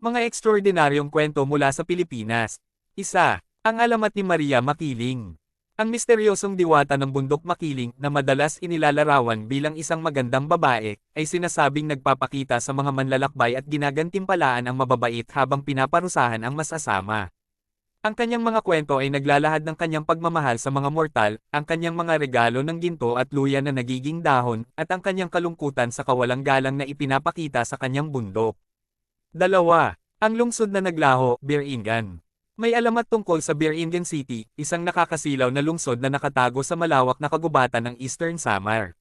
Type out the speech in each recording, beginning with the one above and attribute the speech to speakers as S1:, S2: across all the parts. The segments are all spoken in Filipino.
S1: Mga ekstraordinaryong kwento mula sa Pilipinas. Isa, ang alamat ni Maria Makiling. Ang misteryosong diwata ng bundok Makiling na madalas inilalarawan bilang isang magandang babae, ay sinasabing nagpapakita sa mga manlalakbay at ginagantimpalaan ang mababait habang pinaparusahan ang masasama. Ang kanyang mga kwento ay naglalahad ng kanyang pagmamahal sa mga mortal, ang kanyang mga regalo ng ginto at luya na nagiging dahon, at ang kanyang kalungkutan sa kawalang galang na ipinapakita sa kanyang bundok. Dalawa, ang lungsod na naglaho, Biringan. May alamat tungkol sa Biringan City, isang nakakasilaw na lungsod na nakatago sa malawak na kagubatan ng Eastern Samar.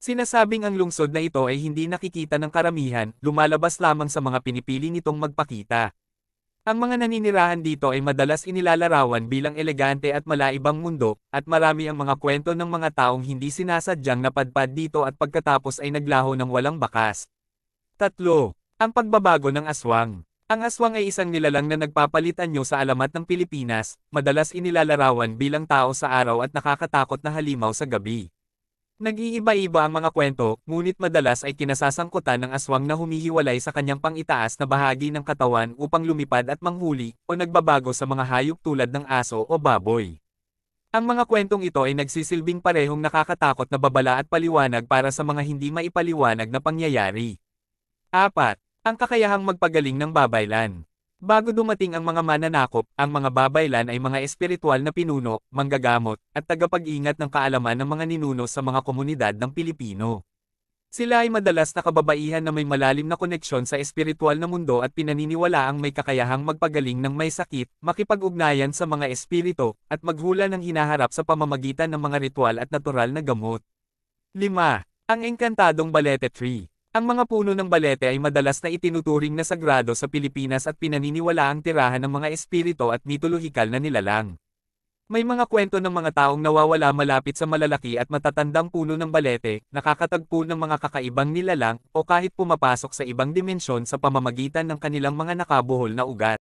S1: Sinasabing ang lungsod na ito ay hindi nakikita ng karamihan, lumalabas lamang sa mga pinipili nitong magpakita. Ang mga naninirahan dito ay madalas inilalarawan bilang elegante at malaibang mundo, at marami ang mga kwento ng mga taong hindi sinasadyang napadpad dito at pagkatapos ay naglaho ng walang bakas. Tatlo, ang pagbabago ng aswang. Ang aswang ay isang nilalang na nagpapalit anyo sa alamat ng Pilipinas, madalas inilalarawan bilang tao sa araw at nakakatakot na halimaw sa gabi. Nag-iiba-iba ang mga kwento, ngunit madalas ay kinasasangkutan ng aswang na humihiwalay sa kanyang pang-itaas na bahagi ng katawan upang lumipad at manghuli, o nagbabago sa mga hayop tulad ng aso o baboy. Ang mga kwentong ito ay nagsisilbing parehong nakakatakot na babala at paliwanag para sa mga hindi maipaliwanag na pangyayari. 4. Ang kakayahang magpagaling ng babaylan. Bago dumating ang mga mananakop, ang mga babaylan ay mga espiritual na pinuno, manggagamot, at tagapag-ingat ng kaalaman ng mga ninuno sa mga komunidad ng Pilipino. Sila ay madalas na kababaihan na may malalim na koneksyon sa espiritual na mundo at pinaniniwalaang may kakayahang magpagaling ng may sakit, makipag-ugnayan sa mga espiritu, at maghula ng hinaharap sa pamamagitan ng mga ritual at natural na gamot. 5. Ang engkantadong balete tree. Ang mga puno ng balete ay madalas na itinuturing na sagrado sa Pilipinas at pinaniniwalaang tirahan ng mga espiritu at mitolohikal na nilalang. May mga kwento ng mga taong nawawala malapit sa malalaki at matatandang puno ng balete, nakakatagpo ng mga kakaibang nilalang, o kahit pumapasok sa ibang dimensyon sa pamamagitan ng kanilang mga nakabuhol na ugat.